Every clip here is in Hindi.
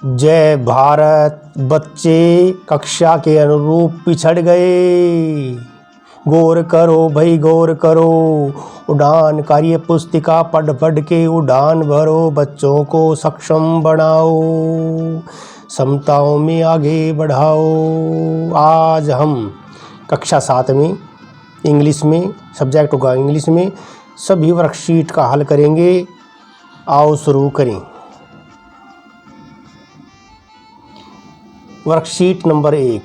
जय भारत। बच्चे कक्षा के अनुरूप पिछड़ गए। गौर करो भाई गौर करो। उड़ान कार्य पुस्तिका पढ़ पढ़ के उड़ान भरो। बच्चों को सक्षम बनाओ, समताओं में आगे बढ़ाओ। आज हम कक्षा 7 में इंग्लिश में सब्जेक्ट होगा इंग्लिश में सभी वर्कशीट का हल करेंगे। आओ शुरू करें। Worksheet number 1,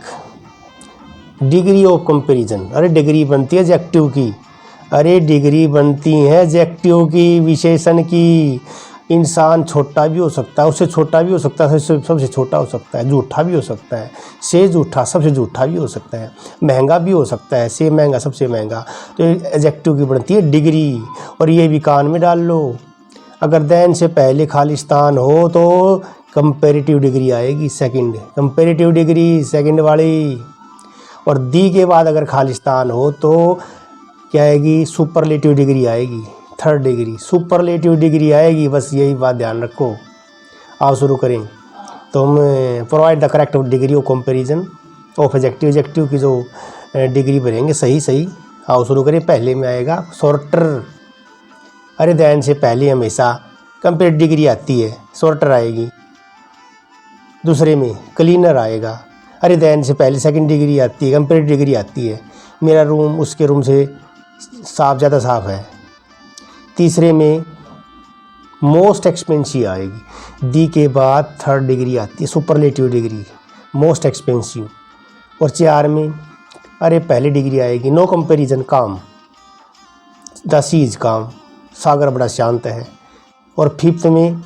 degree of comparison. अरे डिग्री बनती है एडजेक्टिव की। अरे डिग्री बनती है एडजेक्टिव की, विशेषण की। इंसान छोटा भी हो सकता है, उससे छोटा भी हो सकता है, सबसे छोटा हो सकता है, झूठा भी हो सकता है, से झूठा सबसे झूठा भी हो सकता है, महंगा भी हो सकता है, से महंगा सबसे महंगा। तो एडजेक्टिव की बनती है डिग्री। और ये भी कान में डाल लो, अगर देन से पहले खालिस्तान हो तो कंपैरेटिव डिग्री आएगी, सेकंड कंपैरेटिव डिग्री सेकंड वाली। और दी के बाद अगर खालिस्तान हो तो क्या आएगी, सुपरलेटिव डिग्री आएगी, थर्ड डिग्री सुपरलेटिव डिग्री आएगी। बस यही बात ध्यान रखो। आओ शुरू करें। तो हम provide the correct degree of comparison of adjective. Adjective की जो डिग्री भरेंगे सही। आओ शुरू करें। पहले में आएगा सॉर्टर। अरे देन से पहले हमेशा कंपैरेटिव डिग्री आती है, सॉर्टर आएगी। दूसरे में क्लीनर आएगा। अरे देन से पहले सेकंड डिग्री आती है, कंपैरेटिव डिग्री आती है। मेरा रूम उसके रूम से ज़्यादा साफ है। तीसरे में मोस्ट एक्सपेंसिव आएगी। दी के बाद थर्ड डिग्री आती है, सुपरलेटिव डिग्री मोस्ट एक्सपेंसिव। और 4 में अरे पहले डिग्री आएगी नो कंपैरिजन, काम, द सीज काम, सागर बड़ा शांत है। और 5th में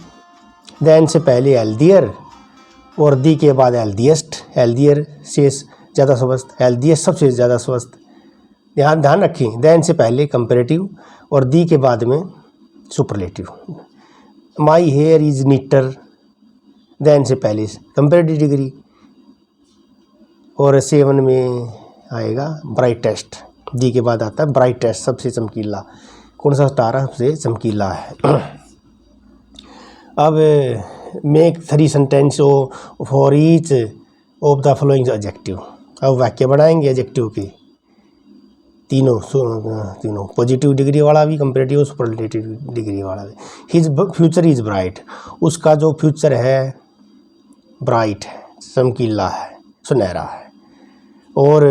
देन से पहले एल्दियर और दी के बाद एल्दिएस्ट, एल्दियर से ज़्यादा स्वस्थ, एल्दिएस्ट सबसे ज़्यादा स्वस्थ। ध्यान रखें, देन से पहले कंपैरेटिव और दी के बाद में superlative. My hair is neater, then से पहले कंपैरेटिव डिग्री। और 7 में आएगा ब्राइटेस्ट, दी के बाद आता है ब्राइटेस्ट सबसे चमकीला। कौन सा तारा सबसे चमकीला है। अब make 3 sentence for each of the following adjective. अब वाक्य बनाएंगे एडजेक्टिव के तीनों पॉजिटिव डिग्री वाला भी, कंपैरेटिव सुपरलेटिव डिग्री वाला भी। हिज फ्यूचर इज़ ब्राइट, उसका जो फ्यूचर है ब्राइट है, चमकीला है, सुनहरा है। और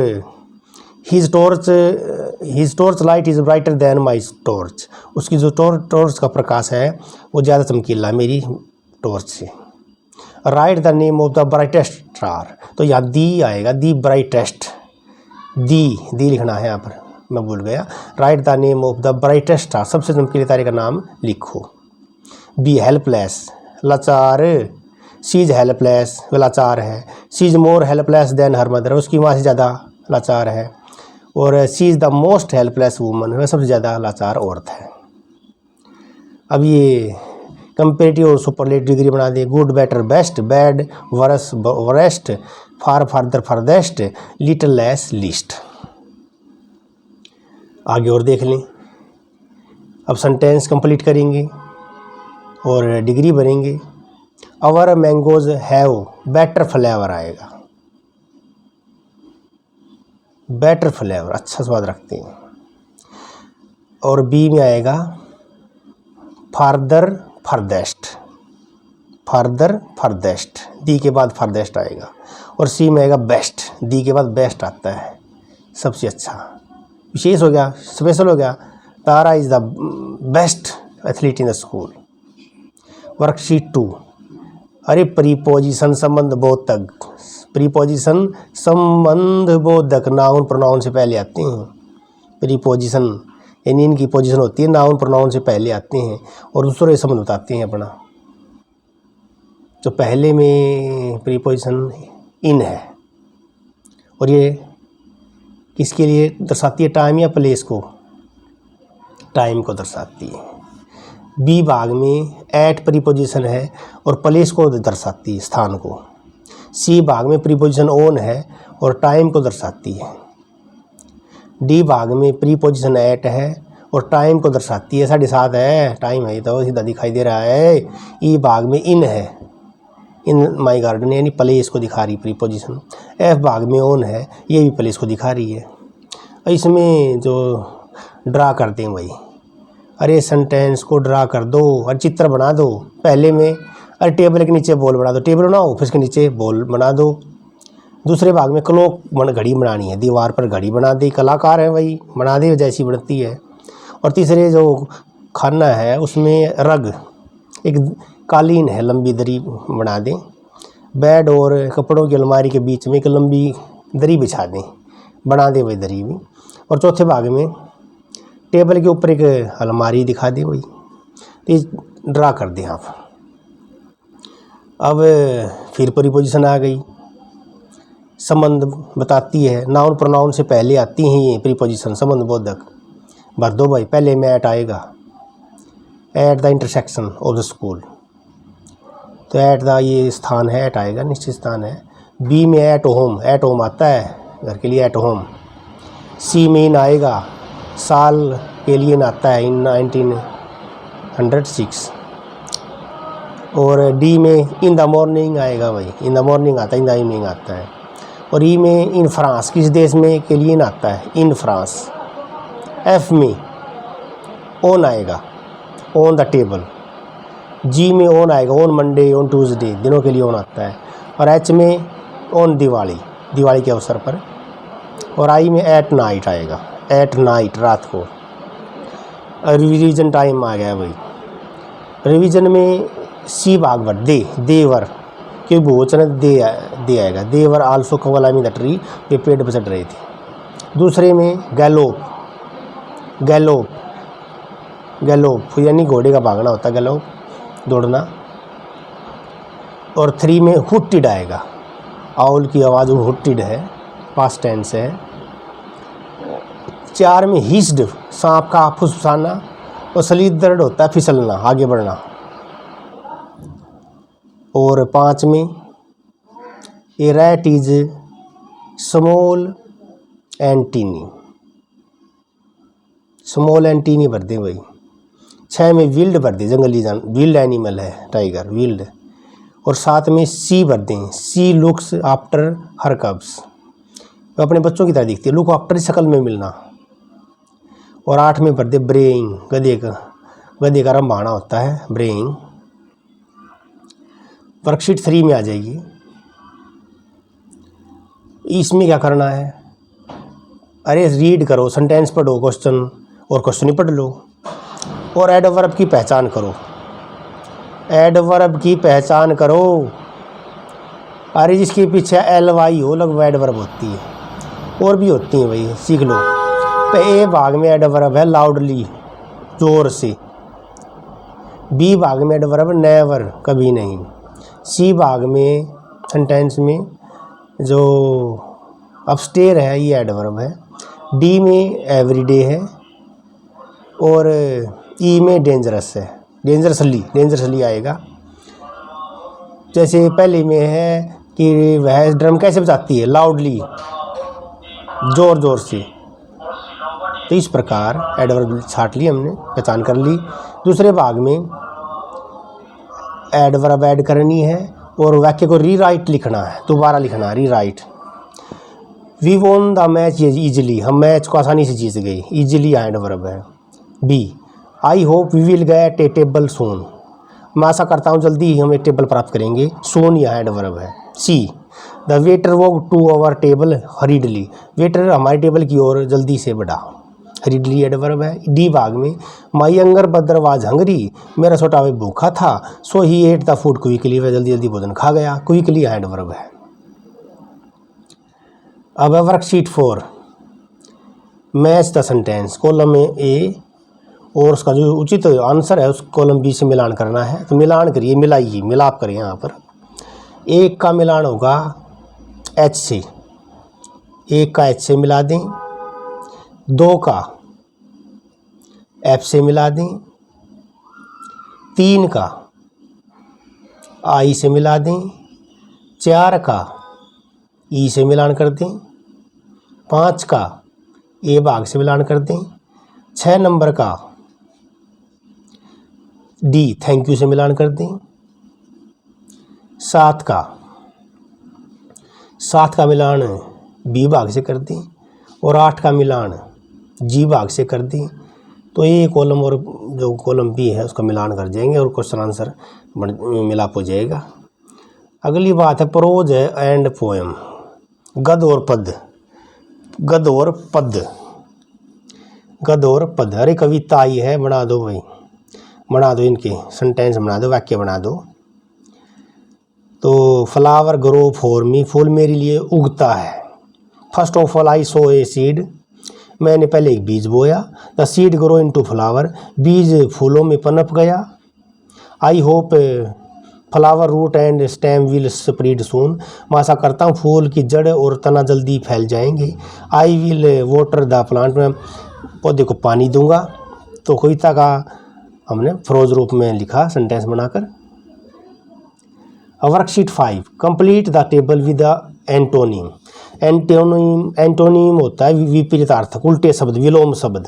his torch light is brighter than my torch, उसकी जो टॉर्च का प्रकाश है वो ज़्यादा चमकीला है मेरी टॉर्च से। Right the name of the brightest star, तो यहाँ दी आएगा, दी ब्राइटेस्ट, दी लिखना है यहाँ पर, मैं भूल गया। Write the name of the brightest star, सबसे चमकीले तारे का नाम लिखो। बी हेल्पलेस, लाचार, शी इज हेल्पलेस, वह लाचार है। She is more helpless than her mother, उसकी माँ से ज़्यादा लाचार है। और she is the most helpless woman, वह सबसे ज़्यादा लाचार औरत है। अब ये कंपैरेटिव और सुपरलेटिव डिग्री बना दे। Good better best, bad worse worst, far farther farthest, little less least. आगे और देख लें। अब सेंटेंस कंप्लीट करेंगे और डिग्री भरेंगे। Our mangoes have better flavour आएगा, बेटर फ्लेवर, अच्छा स्वाद रखते हैं। और बी में आएगा farther farthest, farther farthest, the के बाद फारदेस्ट आएगा। और सी में आएगा बेस्ट, दी के बाद बेस्ट आता है, सबसे अच्छा, विशेष हो गया, स्पेशल हो गया। Tara is the best athlete in the school. Worksheet 2, अरे प्रीपोजिशन संबंध बोधक, प्रीपोजिशन संबंध बोधक नाउन प्रोनाउन से पहले आते हैं। प्रीपोजिशन यानी इनकी पोजीशन होती है, नाउन प्रोनाउन से पहले आते हैं और दूसरे संबंध बताते हैं अपना। तो पहले में प्रीपोजिशन इन है और ये किसके लिए दर्शाती है, टाइम या प्लेस को, टाइम को दर्शाती है। बी भाग में एट प्रीपोजिशन है और प्लेस को दर्शाती है, स्थान को। सी भाग में प्रीपोजिशन ऑन है और टाइम को दर्शाती है। डी भाग में प्रीपोजिशन एट है और टाइम को दर्शाती है, 7:30 है, टाइम है, तो सीधा दिखाई दे रहा है। ई भाग में इन है, इन माई गार्डन, यानी प्लेस को दिखा रही प्रीपोजिशन। एफ भाग में ऑन है, ये भी प्लेस को दिखा रही है। इसमें जो ड्रा करते हैं भाई, अरे सेंटेंस को ड्रा कर दो और चित्र बना दो। पहले में अरे टेबल के नीचे बॉल बना दो, टेबल बनाओ फिर उसके नीचे बॉल बना दो। दूसरे भाग में क्लॉक घड़ी बनानी है, दीवार पर घड़ी बना दी, कलाकार है भाई, बना दे जैसी बनती है। और तीसरे जो खाना है उसमें रग, एक कालीन है लंबी दरी बना दें। बेड और कपड़ों की अलमारी के बीच में एक लंबी दरी बिछा दें, बना दें वही दरी भी। और चौथे भाग में टेबल के ऊपर एक अलमारी दिखा दें वही, तो ड्रा कर दें आप। अब फिर प्रीपोजिशन आ गई, संबंध बताती है। नाउन प्रोनाउन से पहले आती हैं ये प्रीपोजिशन, संबंध बोधक। भर दो भाई, पहले में एट आएगा, at the intersection of the school, तो एट द ये स्थान है, एट आएगा, निश्चित स्थान है। बी में एट होम आता है घर के लिए, एट होम। सी में इन आएगा, साल के लिए आता है, इन 1906। और डी में इन द मॉर्निंग आएगा भाई, इन द मॉर्निंग आता है, इन द इवनिंग आता है। और ई में इन फ्रांस, किस देश में के लिए आता है, इन फ्रांस। एफ में ऑन आएगा, ऑन द टेबल। जी में ऑन आएगा, ऑन मंडे, ऑन ट्यूसडे, दिनों के लिए ऑन आता है। और एच में ऑन दिवाली, दिवाली के अवसर पर। और आई में एट नाइट आएगा, एट नाइट, रात को। रिवीजन टाइम आ गया भाई। रिवीजन में सी भाग भर दे, देवर के बहुवचन दे आएगा। देवर आल्सो क्लाइंबिंग द ट्री, वे पेड़ पर चढ़ रहे थे। दूसरे में गैलोप, गैलोप, गैलोप यानी घोड़े का भागना होता है, गैलोप दौड़ना। और थ्री में हुटिड आएगा, आउल की आवाज़ हुटिड है, पास्ट टेंस है। चार में हिस्ड, सांप का फुसफुसाना। और सलीद दर्द होता है, फिसलना, आगे बढ़ना। और पाँच में a rat is small and tiny, small and tiny भर दे भाई। छः में विल्ड भर दे, जंगली जान, विल्ड एनिमल है टाइगर, विल्ड। और सात में सी भर दें, सी लुक्स आफ्टर हर कब्स, तो अपने बच्चों की तरह दिखती है, लुक आफ्टर शक्ल में मिलना। और आठ में भर दे ब्रेइंग, गधे का रंभाना होता है, ब्रेइंग। वर्कशीट 3 में आ जाएगी। इसमें क्या करना है, अरे रीड करो, सेंटेंस पढ़ो, क्वेश्चन और क्वेश्चन ही पढ़ लो। और एडवर्ब की पहचान करो, एडवर्ब की पहचान करो। अरे जिसके पीछे LY हो लग एडवर्ब होती है, और भी होती हैं भाई, सीख लो। तो ए भाग में एडवर्ब है लाउडली, जोर से। बी भाग में एडवर्ब नेवर, कभी नहीं। सी भाग में सेंटेंस में जो अपस्टेयर है ये एडवर्ब है। डी में एवरीडे है। और ई में डेंजरस है, डेंजरसली आएगा। जैसे पहले में है कि वह ड्रम कैसे बजाती है, लाउडली, ज़ोर ज़ोर से। तो इस प्रकार एडवर्ब छाट ली हमने, पहचान कर ली। दूसरे भाग में एडवर्ब ऐड करनी है और वाक्य को रीराइट लिखना है, दोबारा लिखना है, rewrite. We won the match easily, हम मैच को आसानी से जीत गए, ईजिली एडवर्ब है। B I hope we will get a table soon, मैं आशा करता हूँ जल्दी ही हम एक टेबल प्राप्त करेंगे, सून यह एडवर्ब है। C the waiter walk to our table hurriedly, waiter हमारे टेबल की ओर जल्दी से बढ़ा, हरीडली एडवर्ब है। डी भाग में my younger brother was Hungary, मेरा छोटा भाई भूखा था, सो ही एट द फूड क्विकली, वह जल्दी जल्दी भोजन खा गया, क्विकली एडवर्ब है। अब worksheet 4, match the sentence, column में ए और उसका जो उचित आंसर है उस कॉलम बी से मिलान करना है। तो मिलान करिए, मिलाइए, मिलाप करिए। यहाँ पर एक का मिलान होगा एच से, एक का एच से मिला दें, दो का एफ से मिला दें, तीन का आई से मिला दें, चार का ई से मिलान कर दें, पाँच का ए भाग से मिलान कर दें, 6 नंबर का डी थैंक यू से मिलान कर दें, 7 का मिलान बी भाग से कर दें और 8 का मिलान जी भाग से कर दें तो ए कॉलम और जो कॉलम बी है उसका मिलान कर जाएंगे और क्वेश्चन आंसर मिलाप हो जाएगा। अगली बात है प्रोज एंड पोएम। गद और पद, गद और पद, गद और पद। अरे कविता आई है, बना दो भाई, बना दो, इनके सेंटेंस बना दो, वाक्य बना दो। तो फ्लावर ग्रो फॉर मी, फूल मेरे लिए उगता है। First of all I sow a seed, मैंने पहले एक बीज बोया। The seed grow into flower, बीज फूलों में पनप गया। I hope flower root and stem will spread soon, मैं आशा करता हूँ फूल की जड़ और तना जल्दी फैल जाएंगे। I will water the plant, में पौधे को पानी दूंगा। तो कविता का हमने फ्रोज रूप में लिखा सेंटेंस बनाकर। Worksheet 5, complete the table with the antonym. Antonym होता है विपरीतार्थक, उल्टे शब्द, विलोम शब्द।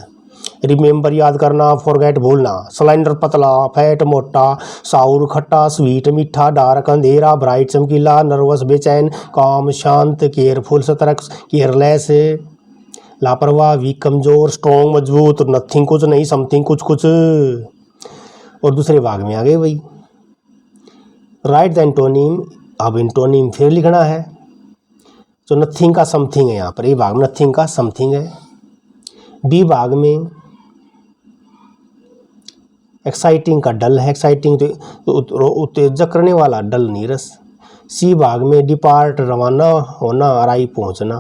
रिमेंबर याद करना, फॉरगेट भूलना। सिलेंडर पतला, फैट मोटा, साउर खट्टा, स्वीट मीठा, डार्क अंधेरा, ब्राइट चमकीला, नर्वस बेचैन, काम शांत, केयरफुल सतर्क, केयरलेस लापरवाह, वीक कमजोर, स्ट्रॉन्ग मजबूत, नथिंग कुछ नहीं, समथिंग कुछ कुछ। और दूसरे भाग में आ गए भाई, राइट द एंटोनिम। अब एंटोनिम फिर लिखना है। तो नथिंग का समथिंग है, यहाँ पर ए भाग में नथिंग का समथिंग है। बी भाग में एक्साइटिंग का डल है, एक्साइटिंग तो उत्तेजक करने वाला, डल नीरस। सी भाग में डिपार्ट रवाना होना, अराई पहुंचना।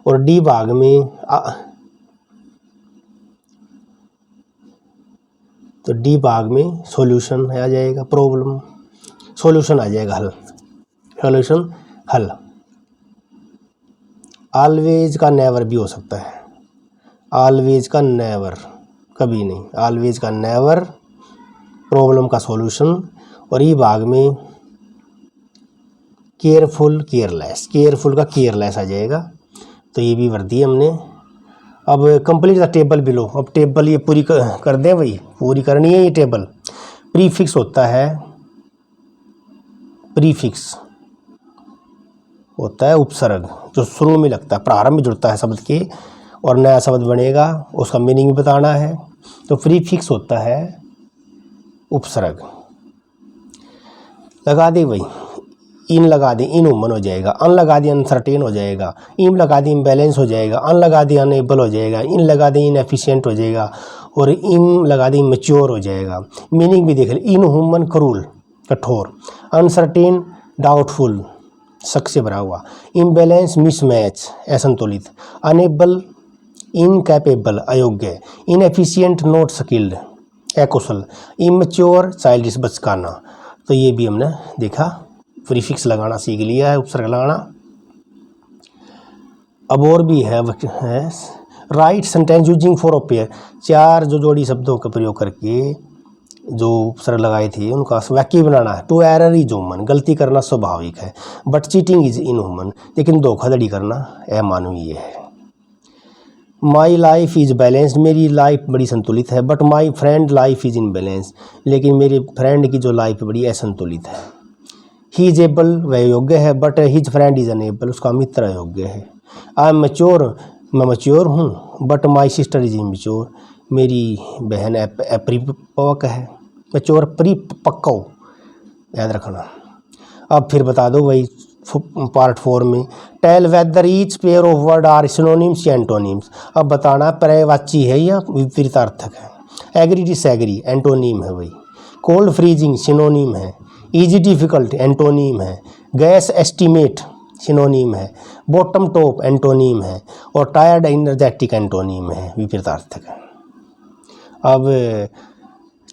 और डी भाग में तो डी भाग में सॉल्यूशन आ जाएगा, प्रॉब्लम सॉल्यूशन आ जाएगा, हल, सॉल्यूशन हल। ऑलवेज का नेवर भी हो सकता है, ऑलवेज का नेवर कभी नहीं, ऑलवेज का नेवर, प्रॉब्लम का सॉल्यूशन। और ई भाग में केयरफुल केयरलेस, केयरफुल का केयरलेस आ जाएगा। तो ये भी वर्दी हमने। अब कंप्लीट द टेबल बिलो, अब टेबल ये पूरी कर दें भाई, पूरी करनी है ये टेबल। प्रीफिक्स होता है, प्रीफिक्स होता है उपसर्ग जो शुरू में लगता है, प्रारंभ में जुड़ता है शब्द के और नया शब्द बनेगा, उसका मीनिंग भी बताना है। तो प्रीफिक्स होता है उपसर्ग। लगा दे भाई, इन लगा दें इनह्यूमन हो जाएगा, अन लगा दें अनसर्टेन हो जाएगा, इम लगा दें इम्बैलेंस हो जाएगा, अन लगा दें अनएबल हो जाएगा, इन लगा दें इनएफिशिएंट हो जाएगा और इम लगा दें मैच्योर हो जाएगा। मीनिंग भी देख लें, इनह्यूमन क्रूल कठोर, अनसर्टेन डाउटफुल शक से भरा हुआ, इम्बैलेंस मिसमैच असंतुलित, अनएबल इनकैपेबल अयोग्य, इनएफिशिएंट नॉट स्किल्ड अकुशल, इमैच्योर चाइल्डिश बचकाना। तो ये भी हमने देखा, प्रीफिक्स लगाना सीख लिया है, उपसर्ग लगाना। अब और भी है right sentence using four of pair, 4 जो जोड़ी शब्दों का प्रयोग करके जो उपसर्ग लगाए थे उनका वाक्य बनाना है। टू एरर इज ह्यूमन, गलती करना स्वाभाविक है, बट चीटिंग इज इनह्यूमन, लेकिन धोखाधड़ी करना अमानवीय है। माई लाइफ इज बैलेंस्ड, मेरी लाइफ बड़ी संतुलित है, but my friend life is in balance, लेकिन मेरे फ्रेंड की जो लाइफ बड़ी असंतुलित है। ही इज एबल, वह योग्य है, but his friend is unable, उसका मित्र अयोग्य है। आई एम मैच्योर, मैं मैच्योर हूँ, but my sister is immature, मेरी बहन अपरिपक्व है। मैच्योर परिपक्व याद रखना। अब फिर बता दो भाई पार्ट 4 में, tell whether each pair of word are synonyms या एंटोनिम्स। अब बताना पर्यायवाची है या विपरीतार्थक है। एग्री डिसएग्री एंटोनिम है भाई, कोल्ड फ्रीजिंग सिनोनिम है, इजी डिफिकल्ट एंटोनिम है, गैस एस्टिमेट सिनोनिम है, बॉटम टॉप एंटोनिम है और टायर्ड एनर्जेटिक एंटोनिम है, विपरीतार्थक है। अब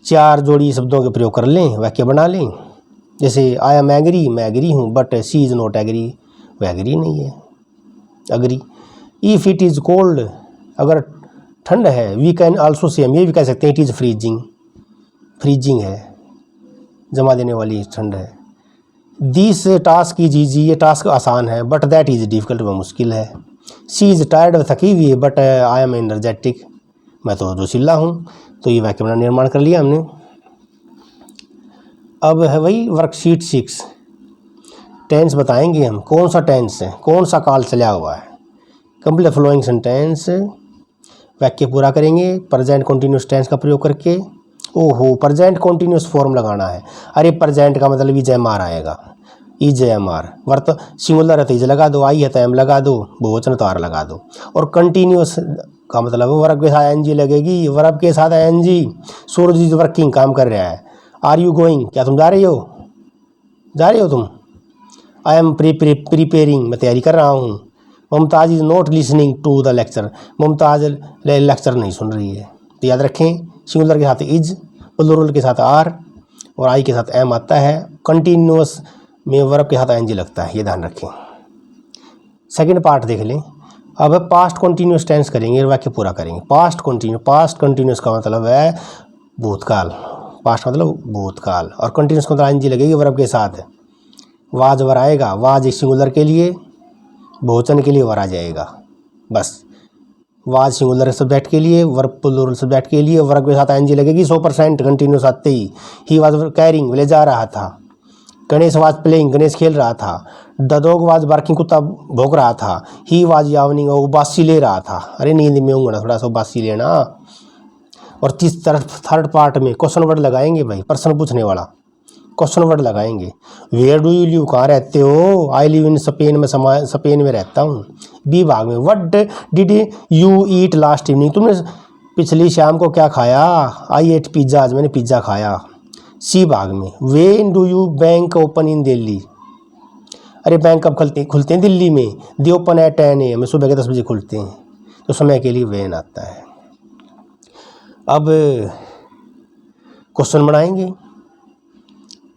4 जोड़ी शब्दों के प्रयोग कर लें, वाक्य बना लें। जैसे आई एम एग्री, मैं एग्री हूँ, but she is not agree, वह एग्री नहीं है, agree. If it is cold, अगर ठंड है, वी कैन आल्सो से, हम ये भी कह सकते हैं इट इज़ फ्रीजिंग, फ्रीजिंग है, जमा देने वाली ठंड है। दिस टास्क इज ईजी, ये टास्क आसान है, बट दैट इज़ डिफ़िकल्ट, वह मुश्किल है। शी इज़ टायर्ड, वह थकी हुई है, बट आई एम एनर्जेटिक, मैं तो जोशीला हूँ। तो ये वाक्य निर्माण कर लिया हमने। अब है वही वर्कशीट 6, टेंस बताएंगे हम, कौन सा टेंस है, कौन सा काल चला हुआ है। कंप्लीट फ्लोइंग सेंटेंस, वाक्य पूरा करेंगे प्रेजेंट कंटिन्यूस टेंस का प्रयोग करके। ओहो, प्रेजेंट कंटिन्यूस फॉर्म लगाना है। अरे प्रेजेंट का मतलब ईजेएमआर आएगा, ईजेएमआर। वर्त सिंगुलर है तो इज लगा दो, आई है तो एम लगा दो, बहुवचन तो आर लगा दो। और कंटिन्यूस का मतलब वर्ब के साथ एनजी लगेगी, वर्ब के साथ एनजी। सूरज इज वर्किंग, काम कर रहा है। आर यू गोइंग, क्या तुम जा रही हो, जा रही हो तुम। आई एम प्रिपेयरिंग, मैं तैयारी कर रहा हूँ। Mumtaz is not listening to the lecture, Mumtaz lecture नहीं सुन रही है। तो याद रखें, सिंगुलर के साथ इज, प्लूरल के साथ आर और आई के साथ एम आता है। कंटिन्यूअस में वर्ब के साथ एनजी लगता है, ये ध्यान रखें। सेकंड पार्ट देख लें। अब पास्ट कंटिन्यूस टेंस करेंगे, वाक्य पूरा करेंगे। पास्ट कंटिन्यूस का मतलब है भूतकाल, पास्ट मतलब भूतकाल, और कंटिन्यूस का मतलब एनजी लगेगी वर्ब के साथ। वाज वर आएगा, वाज एक सिंगुलर के लिए, बहुवचन के लिए वर आ जाएगा, बस। वाज सिंगुलर सब्जेक्ट के लिए, वर्ब प्लूरल सब्जेक्ट के लिए, वर्ब के साथ एनजी लगेगी 100% कंटिन्यूस आते ही वाज कैरिंग, ले जा रहा था। गणेश वाज प्लेइंग, गणेश खेल रहा था। द डॉग वाज बार्किंग, कुत्ता भौंक रहा था। ही वाज यावनिंग, वो बासी ले रहा था। अरे नींद में होंगे ना, थोड़ा सा बासी लेना। और थर्ड पार्ट में क्वेश्चन वर्ड लगाएंगे भाई, प्रश्न पूछने वाला क्वेश्चन वर्ड लगाएंगे। वेयर डू यू लिव, कहाँ रहते हो। आई लिव इन स्पेन, में स्पेन में रहता हूँ। बी भाग में, what did you eat last evening, तुमने पिछली शाम को क्या खाया। आई एट पिज्जा, आज मैंने पिज्ज़ा खाया। सी भाग में, when do you bank open in Delhi, अरे बैंक कब खुलते हैं दिल्ली में। दे ओपन एट 10 AM, सुबह के 10 बजे खुलते हैं। तो समय के लिए व्हेन आता है। अब क्वेश्चन बनाएंगे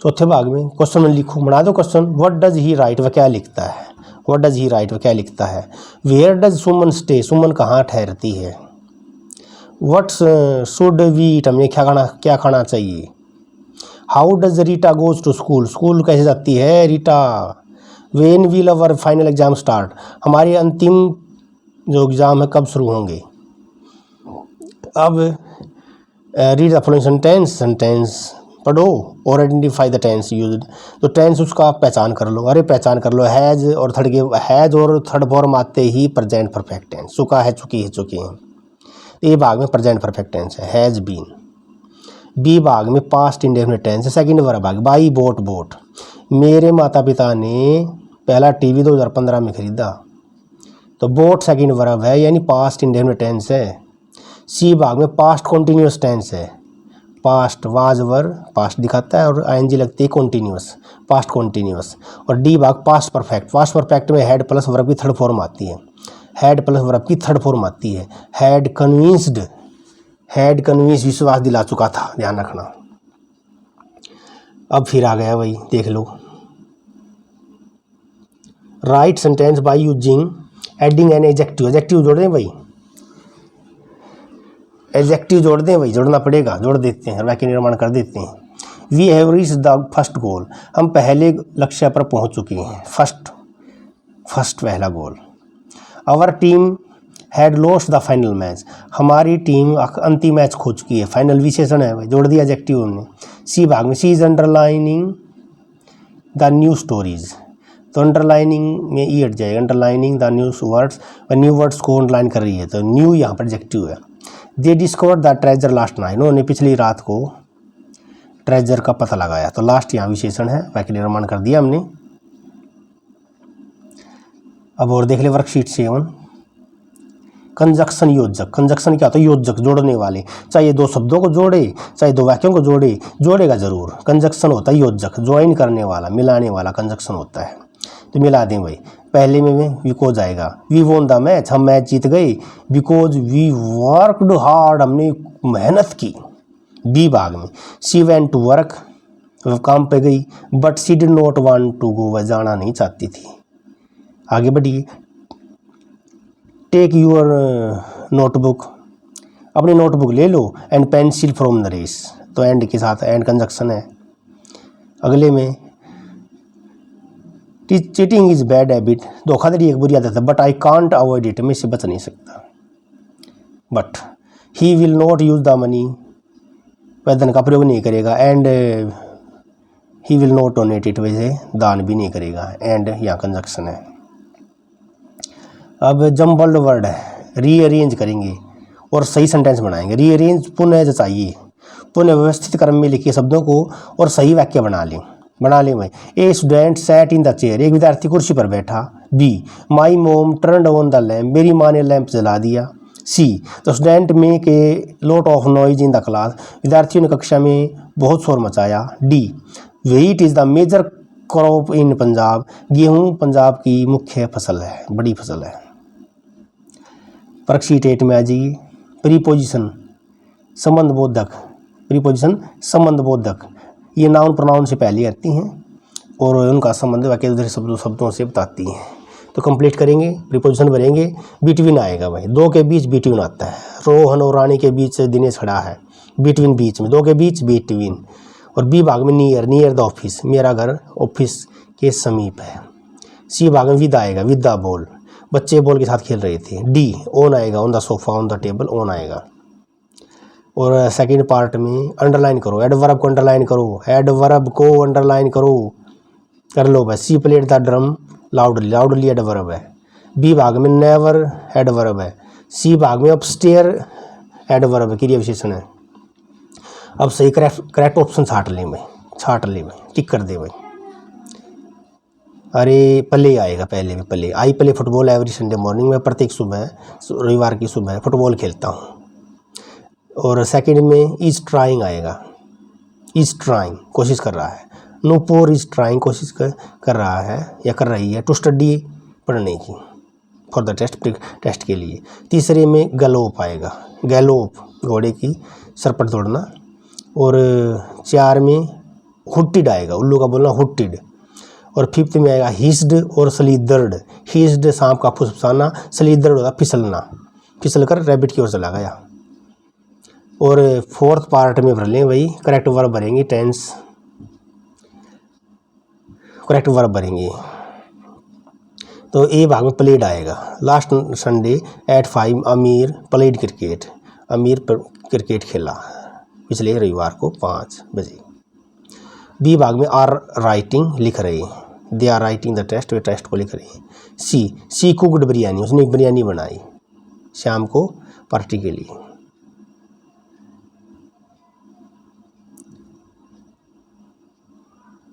चौथे भाग में। क्वेश्चन में लिखो, बना दो question. What does he right, वह क्या लिखता है। व्हाट डज ही राइट, वह क्या लिखता है। वेयर डज सुमन स्टे, सुमन कहाँ ठहरती है। व्हाट शुड वी ईट, हमें क्या खाना चाहिए। How does Rita goes to school, school कैसे जाती है Rita. When will our final exam start, हमारे अंतिम जो एग्ज़ाम है कब शुरू होंगे। अब रीड द फॉलोइंग सेंटेंस पढ़ो और आइडेंटिफाई द टेंस यूज्ड। तो टेंस उसका पहचान कर लो, अरे पहचान कर लो। हैज़ और थर्ड फॉर्म आते ही प्रेजेंट परफेक्ट टेंस, चुका है, चुकी है, चुके हैं। ए भाग में प्रेजेंट परफेक्ट टेंस है, हैज़ बीन। बी भाग में पास्ट इंडेफिनिट टेंस है, सेकंड वर्ब भाग। बाई बोट, बोट, मेरे माता पिता ने पहला टीवी 2015 में खरीदा। तो बोट सेकंड वर्ब है, यानी पास्ट इंडेफिनिट टेंस है। सी भाग में पास्ट कॉन्टिन्यूस टेंस है, पास्ट वाज वर पास्ट दिखाता है और आईएनजी लगती है कॉन्टिन्यूस, पास्ट कॉन्टिन्यूस। और डी भाग पास्ट परफेक्ट, पास्ट परफेक्ट में हेड प्लस वर्ब की थर्ड फॉर्म आती है, हेड प्लस वर्ब की थर्ड फॉर्म आती है। हैड कन्विंस्ड, हैड कन्विंस विश्वास दिला चुका था, ध्यान रखना। अब फिर आ गया भाई, देख लो। Write sentence by using adding an adjective, adjective जोड़ दें भाई, एडजेक्टिव जोड़ दें भाई, जोड़ना पड़ेगा, जोड़ देते हैं, वाक्य निर्माण कर देते हैं। We have reached the first goal, हम पहले लक्ष्य पर पहुंच चुके हैं, फर्स्ट पहला goal. Our team had lost the final match, हमारी टीम अंतिम मैच खो चुकी है। फाइनल विशेषण है भाई, जोड़ दिया एडजेक्टिव हमने। सी भाग में, C is underlining the new stories, तो अंडरलाइनिंग में ई हट जाएगा, underlining the new words, new words को अंडरलाइन कर रही है, तो न्यू यहाँ पर एडजेक्टिव है। They discovered the treasure last night, उन्होंने पिछली रात को ट्रेजर का पता लगाया, तो लास्ट यहाँ विशेषण है, वाक्य निर्माण कर दिया हमने। अब और देख ले वर्कशीट 7। कंजक्शन योजक, कंजक्शन क्या होता है, योजक, जोड़ने वाले, चाहे दो शब्दों को जोड़े चाहे दो वाक्यों को जोड़े, जोड़ेगा जरूर। कंजक्शन होता है योजक, ज्वाइन करने वाला, मिलाने वाला कंजक्शन होता है। तो मिला दें भाई, पहले में बिकॉज आएगा, वी वॉन द मैच, हम मैच जीत गए। बिकॉज वी वर्कड हार्ड, हमने मेहनत की। बी भाग में, शी वेंट टू वर्क, वह काम पे गई। But she did not want to go, वह जाना नहीं चाहती थी। आगे बढ़िए। टेक यूर नोटबुक, अपनी नोटबुक ले लो। And pencil from the race, तो एंड के साथ एंड कंजक्शन है। अगले में, चीटिंग इज बैड हैबिट, धोखाधड़ी एक बुरी आदत है। But I can't avoid it, मैं इससे बच नहीं सकता। But he will not use the money, वह धन का प्रयोग नहीं करेगा। And he will not donate it, वैसे दान भी नहीं करेगा। एंड यहाँ कंजक्शन है। अब जम्बल्ड वर्ड है, रीअरेंज करेंगे और सही सेंटेंस बनाएंगे। रीअरेंज पुनः जचाइए, पुनः व्यवस्थित क्रम में लिखिए शब्दों को और सही वाक्य बना लें भाई। A student sat in the chair, एक विद्यार्थी कुर्सी पर बैठा। बी माई मोम टर्नड ऑन द लैम्प, मेरी माँ ने लैंप जला दिया। C the student make a lot of noise in the class, विद्यार्थियों ने कक्षा में बहुत शोर मचाया। D wheat is the major crop in Punjab, गेहूँ पंजाब की मुख्य फसल है, बड़ी फसल है। प्रक्षी टेट में आ जाइए। प्रीपोजिशन संबंधबोधक, प्रीपोजिशन संबंधबोधक, ये नाउन प्रोनाउन से पहले आती हैं और उनका संबंध वाक्य दूसरे शब्दों से बताती हैं। तो कंप्लीट करेंगे, प्रीपोजिशन भरेंगे। बिटवीन आएगा भाई, दो के बीच बिटवीन आता है। रोहन और रानी के बीच दिनेश खड़ा है, बिटवीन बीच में, दो के बीच बिटवीन। और बी भाग में नियर, नियर द ऑफिस, मेरा घर ऑफिस के समीप है। सी भाग में विद आएगा, विद द बॉल, बच्चे बॉल के साथ खेल रहे थे। डी ऑन आएगा, on the sofa, on the table, on आएगा। और सेकंड पार्ट में अंडरलाइन करो, एडवर्ब को अंडरलाइन करो, एडवर्ब को अंडरलाइन करो, कर लो भाई। She played the drum loudly, loudly adverb है। बी भाग में नेवर एडवर्ब है। सी भाग में अपस्टेयर एडवर्ब है, क्रिया विशेषण है। अब सही करेक्ट ऑप्शन छाट ले भाई, टिक कर दे भाई। अरे प्ले आएगा पहले में, play, I play football every Sunday morning, में प्रत्येक सुबह, रविवार की सुबह फुटबॉल खेलता हूँ। और सेकंड में इज ट्राइंग आएगा, इज ट्राइंग कोशिश कर रहा है। नूपुर इज ट्राइंग कोशिश कर रहा है या कर रही है, टू स्टडी पढ़ने की, फॉर द टेस्ट के लिए। तीसरे में गलोप आएगा, गैलोप घोड़े की सर पर दौड़ना। और चार में हुट्टिड आएगा, उल्लू का बोलना हुट्टिड। और फिफ्थ में आएगा हिस्ड और स्लीदर्ड, हिस्ड सांप का फुसफुसाना, स्लीदर्ड होगा फिसलना, फिसल कर रैबिट की ओर चला गया। और फोर्थ पार्ट में भर लें वही करेक्ट वर्ब भरेंगे, टेंस करेक्ट वर्ब भरेंगे। तो ए भाग में प्लेड आएगा, लास्ट संडे एट 5 अमीर प्लेड क्रिकेट, अमीर पर क्रिकेट खेला पिछले रविवार को 5 बजे। बी भाग में आर राइटिंग लिख रहे हैं, they are writing the test, वे टेस्ट को लिख रहे हैं। सी कुकड बिरयानी, उसने एक बिरयानी बनाई शाम को पार्टी के लिए।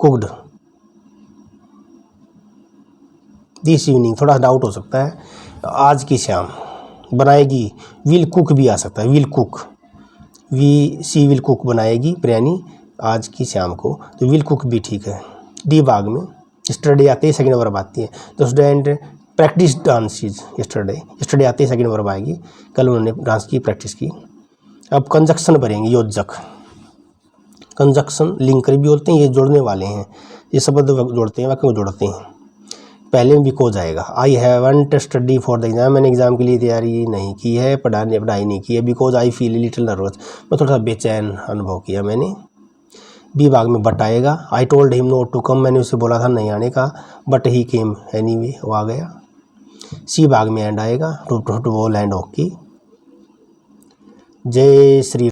कुकड दिस इवनिंग, थोड़ा डाउट हो सकता है, आज की शाम बनाएगी। विल कुक भी आ सकता है, will cook, she will cook बनाएगी बिरयानी आज की शाम को, तो विल कुक भी ठीक है। डी भाग में स्टडी आते ही सेकंड वर्ब आती है, तो स्टूडेंट प्रैक्टिस डांसेज यस्टरडे आते ही सेकंड वर्ब आएगी, कल उन्होंने डांस की प्रैक्टिस की। अब कंजक्शन भरेंगे, योजक, कंजक्शन लिंकर भी बोलते हैं, ये जोड़ने वाले हैं, ये शब्द जोड़ते हैं, वाक्य को जोड़ते हैं। पहले में बिकॉज आएगा, I haven't study for the exam, मैंने एग्जाम के लिए तैयारी नहीं की है, पढ़ाई नहीं की है। Because I feel little nervous, मैं थोड़ा सा बेचैन अनुभव किया मैंने। बी भाग में बट आएगा, I told him not to come, मैंने उसे बोला था नहीं आने का, बट ही केम एनीवे, वो आ गया। सी भाग में एंड आएगा, टू बॉल एंड हॉकी। जय श्री